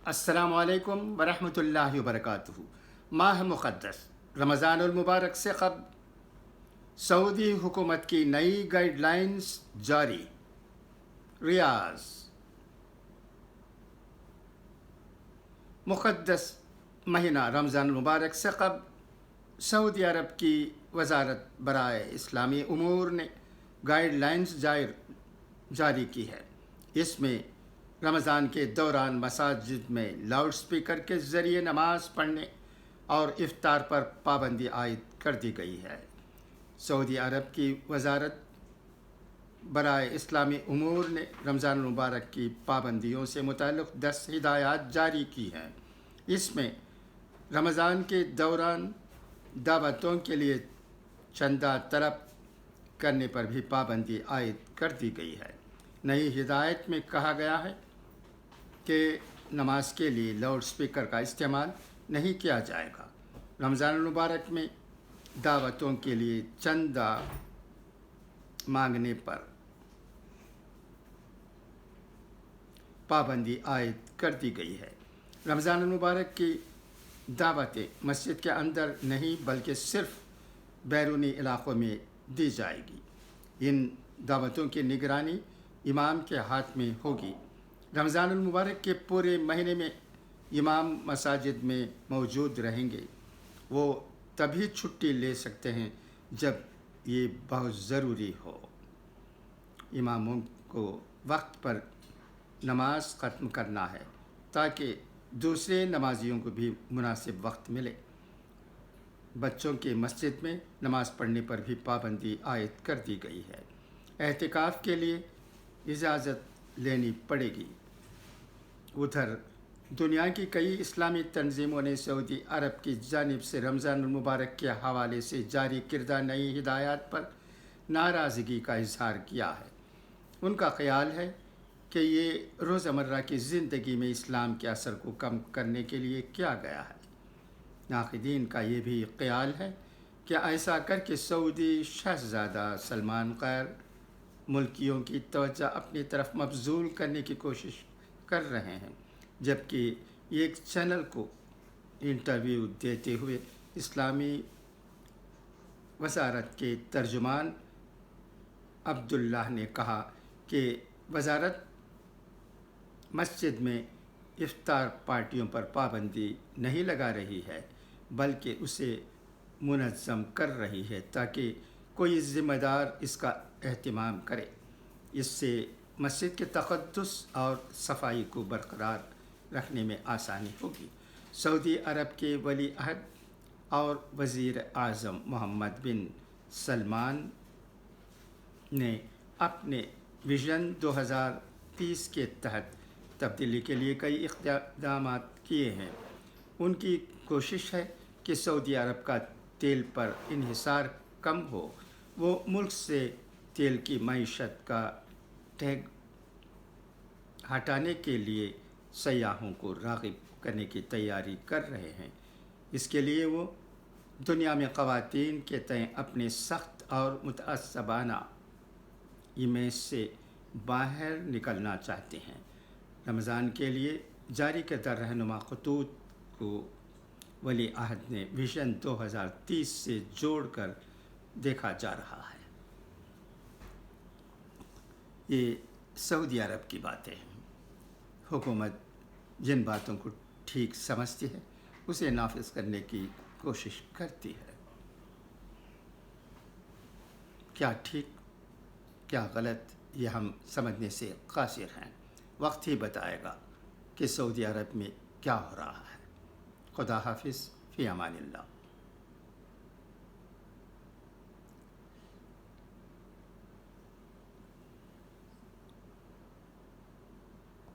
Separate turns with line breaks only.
السلام علیکم ورحمۃ اللہ وبرکاتہ۔ ماہ مقدس رمضان المبارک سے قبل سعودی حکومت کی نئی گائیڈ لائنز جاری۔ ریاض مقدس مہینہ رمضان المبارک سے قبل سعودی عرب کی وزارت برائے اسلامی امور نے گائیڈ لائنز جاری کی ہے۔ اس میں رمضان کے دوران مساجد میں لاؤڈ سپیکر کے ذریعے نماز پڑھنے اور افطار پر پابندی عائد کر دی گئی ہے۔ سعودی عرب کی وزارت برائے اسلامی امور نے رمضان المبارک کی پابندیوں سے متعلق 10 ہدایات جاری کی ہیں۔ اس میں رمضان کے دوران دعوتوں کے لیے چندہ طلب کرنے پر بھی پابندی عائد کر دی گئی ہے۔ نئی ہدایت میں کہا گیا ہے کہ نماز کے لیے لاؤڈ سپیکر کا استعمال نہیں کیا جائے گا۔ رمضان المبارک میں دعوتوں کے لیے چندہ مانگنے پر پابندی عائد کر دی گئی ہے۔ رمضان المبارک کی دعوتیں مسجد کے اندر نہیں بلکہ صرف بیرونی علاقوں میں دی جائے گی۔ ان دعوتوں کی نگرانی امام کے ہاتھ میں ہوگی۔ رمضان المبارک کے پورے مہینے میں امام مساجد میں موجود رہیں گے۔ وہ تبھی چھٹی لے سکتے ہیں جب یہ بہت ضروری ہو۔ اماموں کو وقت پر نماز ختم کرنا ہے تاکہ دوسرے نمازیوں کو بھی مناسب وقت ملے۔ بچوں کے مسجد میں نماز پڑھنے پر بھی پابندی عائد کر دی گئی ہے۔ اعتکاف کے لیے اجازت لینی پڑے گی۔ ادھر دنیا کی کئی اسلامی تنظیموں نے سعودی عرب کی جانب سے رمضان المبارک کے حوالے سے جاری کردہ نئی ہدایات پر ناراضگی کا اظہار کیا ہے۔ ان کا خیال ہے کہ یہ روزمرہ کی زندگی میں اسلام کے اثر کو کم کرنے کے لیے کیا گیا ہے۔ ناقدین کا یہ بھی خیال ہے کہ ایسا کر کے سعودی شہزادہ سلمان غیر ملکیوں کی توجہ اپنی طرف مبذول کرنے کی کوشش کر رہے ہیں، جبکہ ایک چینل کو انٹرویو دیتے ہوئے اسلامی وزارت کے ترجمان عبداللہ نے کہا کہ وزارت مسجد میں افطار پارٹیوں پر پابندی نہیں لگا رہی ہے بلکہ اسے منظم کر رہی ہے تاکہ کوئی ذمہ دار اس کا اہتمام کرے۔ اس سے مسجد کے تقدس اور صفائی کو برقرار رکھنے میں آسانی ہوگی۔ سعودی عرب کے ولی عہد اور وزیر اعظم محمد بن سلمان نے اپنے وژن 2030 کے تحت تبدیلی کے لیے کئی اقدامات کیے ہیں۔ ان کی کوشش ہے کہ سعودی عرب کا تیل پر انحصار کم ہو۔ وہ ملک سے تیل کی معیشت کا ٹیگ ہٹانے کے لیے سیاحوں کو راغب کرنے کی تیاری کر رہے ہیں۔ اس کے لیے وہ دنیا میں خواتین کے تئیں اپنے سخت اور متعصبانہ امیج سے باہر نکلنا چاہتے ہیں۔ رمضان کے لیے جاری کردہ رہنما خطوط کو ولی عہد نے وژن 2030 سے جوڑ کر دیکھا جا رہا ہے۔ یہ سعودی عرب کی باتیں ہیں۔ حکومت جن باتوں کو ٹھیک سمجھتی ہے اسے نافذ کرنے کی کوشش کرتی ہے۔ کیا ٹھیک کیا غلط یہ ہم سمجھنے سے قاصر ہیں۔ وقت ہی بتائے گا کہ سعودی عرب میں کیا ہو رہا ہے۔ خدا حافظ، فی امان اللہ۔